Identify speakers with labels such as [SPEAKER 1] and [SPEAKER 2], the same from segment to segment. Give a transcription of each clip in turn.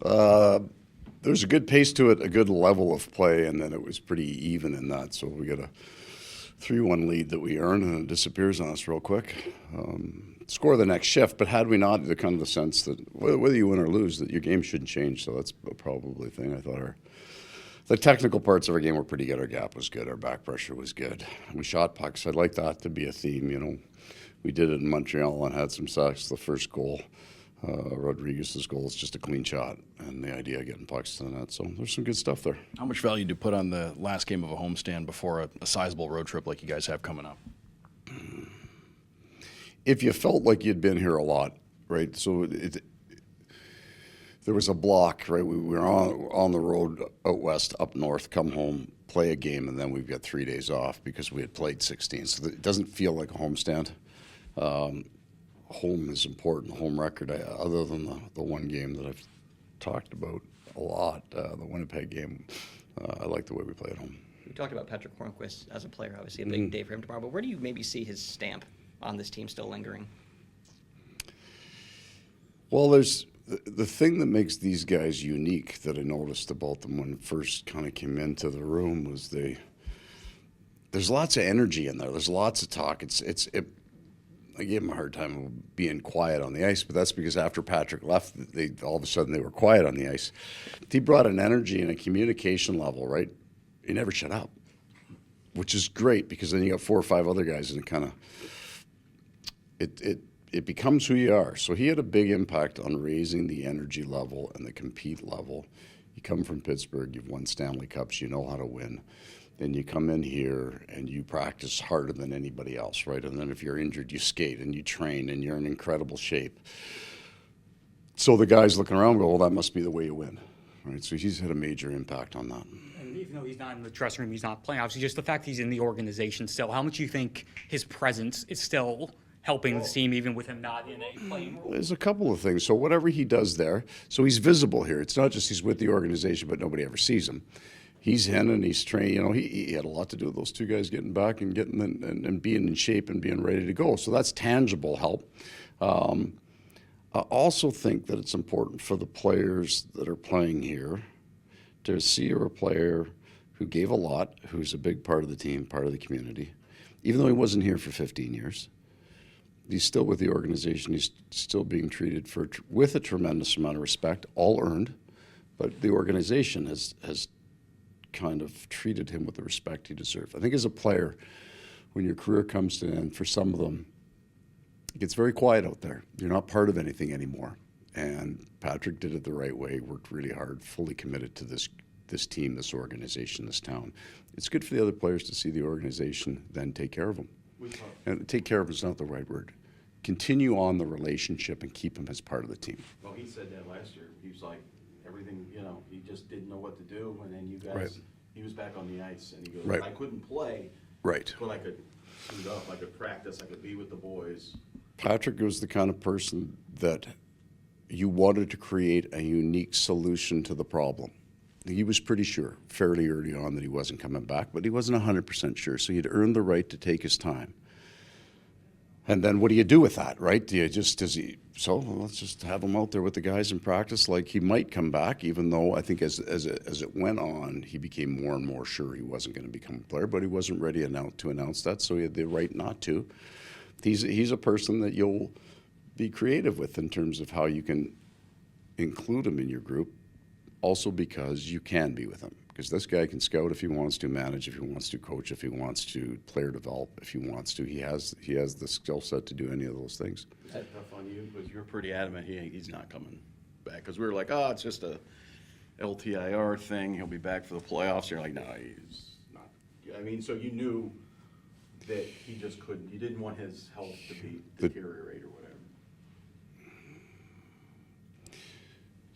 [SPEAKER 1] There's a good pace to it, a good level of play, and then it was pretty even in that. So we got a 3-1 lead that we earned, and it disappears on us real quick. Score the next shift, but had we not, the kind of the sense that whether you win or lose, that your game shouldn't change. So that's probably the thing. I thought the technical parts of our game were pretty good. Our gap was good. Our back pressure was good. We shot pucks. I'd like that to be a theme. You know, we did it in Montreal and had some success. The first goal, Rodrigues' goal, is just a clean shot, and the idea of getting pucks to the net. So there's some good stuff there.
[SPEAKER 2] How much value do you put on the last game of a homestand before a sizable road trip like you guys have coming up?
[SPEAKER 1] If you felt like you'd been here a lot, right? So there was a block, right? We were on the road out west, up north, come home, play a game, and then we've got 3 days off because we had played 16. So it doesn't feel like a homestand. Home is important, home record, other than the one game that I've talked about a lot, the Winnipeg game. I like the way we play at home.
[SPEAKER 3] We talked about Patric Hornqvist as a player, obviously a big day for him tomorrow, but where do you maybe see his stamp on this team still lingering?
[SPEAKER 1] Well, there's the thing that makes these guys unique that I noticed about them when first kind of came into the room was there's lots of energy in there. There's lots of talk. I gave them a hard time being quiet on the ice, but that's because after Patric left, all of a sudden they were quiet on the ice. He brought an energy and a communication level, right? He never shut up, which is great because then you got 4 or 5 other guys and it kind of it becomes who you are. So he had a big impact on raising the energy level and the compete level. You come from Pittsburgh, you've won Stanley Cups, you know how to win. Then you come in here and you practice harder than anybody else, right? And then if you're injured, you skate and you train and you're in incredible shape. So the guys looking around go, well, that must be the way you win, right? So he's had a major impact on that.
[SPEAKER 4] And even though he's not in the dressing room, he's not playing, obviously just the fact he's in the organization still, how much do you think his presence is still helping the team even with him not in a playing role?
[SPEAKER 1] There's a couple of things. So whatever he does there, so he's visible here. It's not just he's with the organization, but nobody ever sees him. He's in and he's trained. You know, he had a lot to do with those 2 guys getting back and getting and being in shape and being ready to go. So that's tangible help. I also think that it's important for the players that are playing here to see a player who gave a lot, who's a big part of the team, part of the community, even though he wasn't here for 15 years. He's still with the organization. He's still being treated with a tremendous amount of respect, all earned, but the organization has kind of treated him with the respect he deserved. I think as a player, when your career comes to an end, for some of them, it gets very quiet out there. You're not part of anything anymore. And Patric did it the right way, worked really hard, fully committed to this team, this organization, this town. It's good for the other players to see the organization then take care of them. And take care of is not the right word. Continue on the relationship and keep him as part of the team.
[SPEAKER 5] Well, he said that last year. He was like, everything, you know, he just didn't know what to do. And then you guys,
[SPEAKER 1] right.
[SPEAKER 5] He was back on the ice and he goes,
[SPEAKER 1] right.
[SPEAKER 5] I couldn't play,
[SPEAKER 1] right.
[SPEAKER 5] But I could suit up, I could practice, I could be with the boys.
[SPEAKER 1] Patric was the kind of person that you wanted to create a unique solution to the problem. He was pretty sure fairly early on that he wasn't coming back, but he wasn't 100% sure. So he'd earned the right to take his time. And then what do you do with that, right? Do you just, let's just have him out there with the guys in practice like he might come back, even though I think as it went on, he became more and more sure he wasn't going to become a player, but he wasn't ready to announce that, so he had the right not to. He's a person that you'll be creative with in terms of how you can include him in your group, also because you can be with him. Because this guy can scout if he wants to, manage if he wants to, coach if he wants to, player develop if he wants to. He has the skill set to do any of those things.
[SPEAKER 5] Is that tough on you? Because you're pretty adamant he's not coming back. Because we were like, oh, it's just a LTIR thing. He'll be back for the playoffs. You're like, no, he's not. I mean, so you knew that he just couldn't. You didn't want his health to deteriorate or whatever.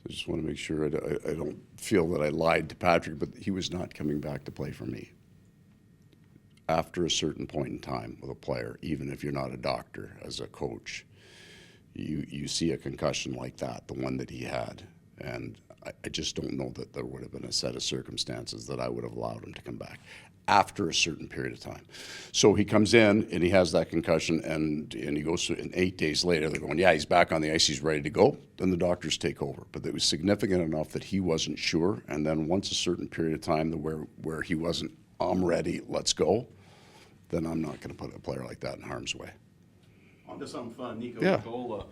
[SPEAKER 1] I just want to make sure I don't feel that I lied to Patric, but he was not coming back to play for me. After a certain point in time with a player, even if you're not a doctor, as a coach, you see a concussion like that, the one that he had. And I just don't know that there would have been a set of circumstances that I would have allowed him to come back after a certain period of time. So he comes in and he has that concussion, and he goes through, and 8 days later they're going, yeah, he's back on the ice, he's ready to go. Then the doctors take over. But it was significant enough that he wasn't sure, and then once a certain period of time where he wasn't, I'm ready, let's go, then I'm not going to put a player like that in harm's way.
[SPEAKER 5] On to something fun, Nico
[SPEAKER 1] Yeah.
[SPEAKER 5] Nicola.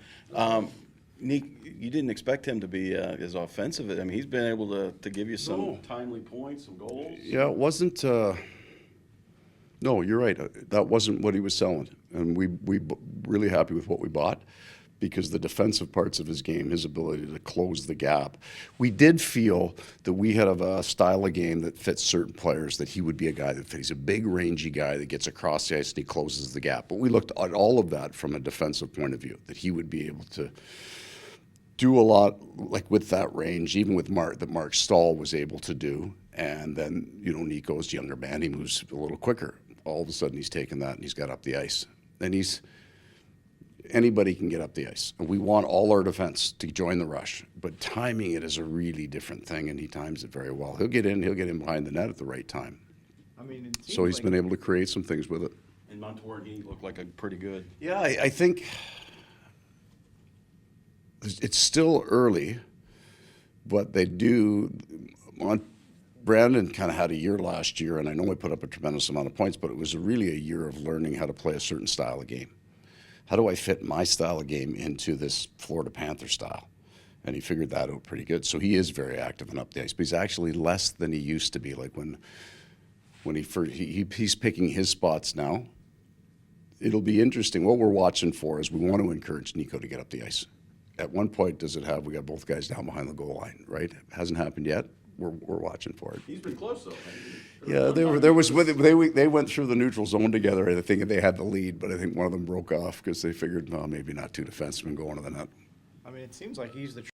[SPEAKER 5] Nick, you didn't expect him to be as offensive. I mean, he's been able to give you some
[SPEAKER 1] No.
[SPEAKER 5] timely points, some goals.
[SPEAKER 1] Yeah, it wasn't. No, you're right. That wasn't what he was selling, and we really happy with what we bought, because the defensive parts of his game, his ability to close the gap, we did feel that we had a style of game that fits certain players, that he would be a guy that fits. He's a big, rangy guy that gets across the ice and he closes the gap. But we looked at all of that from a defensive point of view, that he would be able to do a lot, like with that range, even with Mark, that Mark Stahl was able to do. And then, Nico's younger man, he moves a little quicker. All of a sudden he's taken that and he's got up the ice. And anybody can get up the ice. And we want all our defense to join the rush. But timing it is a really different thing, and he times it very well. He'll get in behind the net at the right time.
[SPEAKER 6] I mean, it
[SPEAKER 1] So he's
[SPEAKER 6] seems
[SPEAKER 1] been
[SPEAKER 6] like
[SPEAKER 1] able to create some things with it.
[SPEAKER 5] And Montour, he looked like a pretty good.
[SPEAKER 1] Yeah, I think it's still early, but they do. Brandon kind of had a year last year, and I know he put up a tremendous amount of points, but it was really a year of learning how to play a certain style of game. How do I fit my style of game into this Florida Panther style? And he figured that out pretty good. So he is very active and up the ice, but he's actually less than he used to be. Like when he's picking his spots now. It'll be interesting. What we're watching for is we want to encourage Nico to get up the ice. At one point, we got both guys down behind the goal line, right? Hasn't happened yet. We're watching for it.
[SPEAKER 5] He's been close, though.
[SPEAKER 1] Yeah, they went through the neutral zone together. I think they had the lead, but I think one of them broke off because they figured, maybe not two defensemen going to the net.
[SPEAKER 6] I mean, it seems like he's the